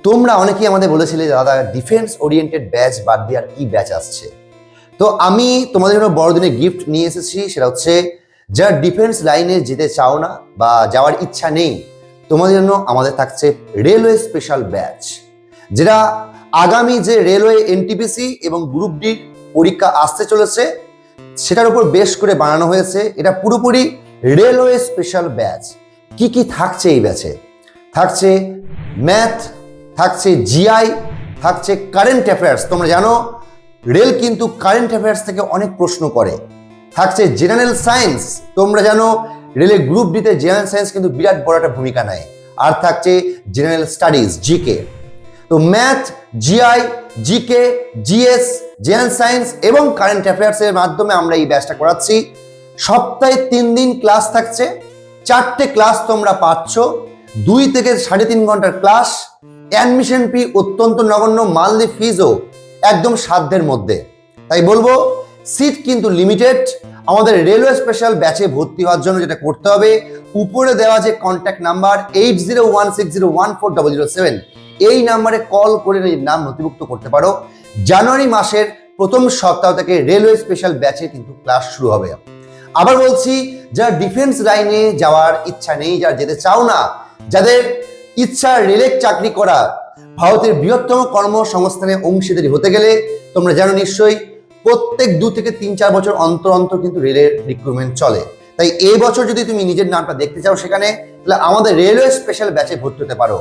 তোমরা অনেকেই আমাদের বলেছিলে দাদা ডিফেন্স ওরিয়েন্টেড ব্যাচ বাদ দিয়ে আর কি ব্যাচ আসছে। তো আমি তোমাদের জন্য বড়দিনের গিফট নিয়ে এসেছি, সেটা হচ্ছে যারা ডিফেন্স লাইনে যেতে চাও না বা যাওয়ার ইচ্ছা নেই, তোমাদের জন্য আমাদের থাকছে রেলওয়ে স্পেশাল ব্যাচ, যেটা আগামী যে রেলওয়ে এনটিপিসি এবং গ্রুপ ডি পরীক্ষা আসতে চলেছে সেটার উপর বেশ করে বানানো হয়েছে। এটা পুরোপুরি রেলওয়ে স্পেশাল ব্যাচ। কি কি থাকছে এই ব্যাচে? থাকছে ম্যাথ, থাকছে জিআই, থাকছে কারেন্ট অ্যাফেয়ার্স। তোমরা জানো রেল কিন্তু কারেন্ট অ্যাফেয়ার্স থেকে অনেক প্রশ্ন করে। থাকছে জেনারেল সায়েন্স, তোমরা জানো রেলের গ্রুপ ডিতে জেনারেল সায়েন্স কিন্তু বিরাট বড় একটা ভূমিকা নেয়। আর থাকছে জেনারেল স্টাডিজ, জিকে। তো math, GI, GK, GS, general science এবং কারেন্ট অ্যাফেয়ার্স এর মাধ্যমে আমরা এই ব্যাচটা করাচ্ছি। সপ্তাহে 3 দিন ক্লাস থাকছে, 4টে ক্লাস তোমরা পাচ্ছ, 2 থেকে 3.5 ঘন্টার ক্লাস। অ্যাডমিশন ফি অত্যন্ত নগণ্য, মান্থলি ফিজও একদম সাধ্যের মধ্যে। তাই বলবো সিট কিন্তু লিমিটেড। আমাদের রেলওয়ে স্পেশাল ব্যাচে ভর্তি হওয়ার জন্য যেটা করতে হবে, উপরে দেওয়া যে কন্ট্যাক্ট নাম্বার 8016014007 এই নাম্বারে কল করে নাম নথিভুক্ত করতে পারো। জানুয়ারি মাসের প্রথম সপ্তাহ থেকে রেলওয়ে স্পেশাল ব্যাচে কিন্তু ক্লাস শুরু হবে। আবার বলছি, যারা ডিফেন্স লাইনে যাওয়ার ইচ্ছা নেই, যারা যেতে চাও না, যাদের ইচ্ছা রেলের চাকরি করা, ভারতের বৃহত্তম কর্মসংস্থানে অংশীদারি হতে গেলে তোমরা জানো নিশ্চয়ই প্রত্যেক 2 থেকে 3-4 বছর অন্তর অন্তর কিন্তু রেলের রিক্রুটমেন্ট চলে। তাই এই বছর যদি তুমি নিজের নামটা দেখতে চাও সেখানে, তাহলে আমাদের রেলওয়ে স্পেশাল ব্যাচে ভর্তি হতে পারো।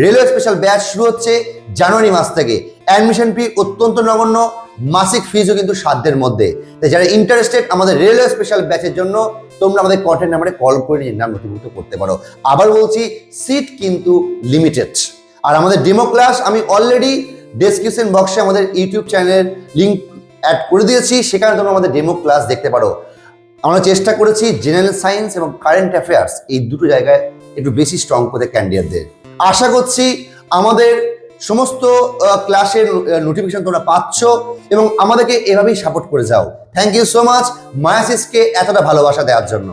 রেলওয়ে স্পেশাল ব্যাচ শুরু হচ্ছে জানুয়ারি মাস থেকে। অ্যাডমিশন ফি অত্যন্ত নগণ্য, মাসিক ফিজও কিন্তু সাধ্যের মধ্যে। তাই যারা ইন্টারেস্টেড আমাদের রেলওয়ে স্পেশাল ব্যাচের জন্য, তোমরা আমাদের কন্ট্যাক্ট নাম্বারে কল করে নিজের নাম নথিভুক্ত করতে পারো। আবার বলছি, সিট কিন্তু লিমিটেড। আর আমাদের ডেমো ক্লাস আমি অলরেডি ডেসক্রিপশন বক্সে আমাদের ইউটিউব চ্যানেলের লিঙ্ক অ্যাড করে দিয়েছি, সেখানে তোমরা আমাদের ডেমো ক্লাস দেখতে পারো। আমরা চেষ্টা করেছি জেনারেল সায়েন্স এবং কারেন্ট অ্যাফেয়ার্স এই দুটো জায়গায় একটু বেশি স্ট্রং করে ক্যান্ডিডেটদের। আশা করছি আমাদের সমস্ত ক্লাসের নোটিফিকেশন তোমরা পাচ্ছ এবং আমাদেরকে এভাবেই সাপোর্ট করে যাও। থ্যাংক ইউ সো মাচ মায়াসিসকে এতটা ভালোবাসা দেওয়ার জন্য।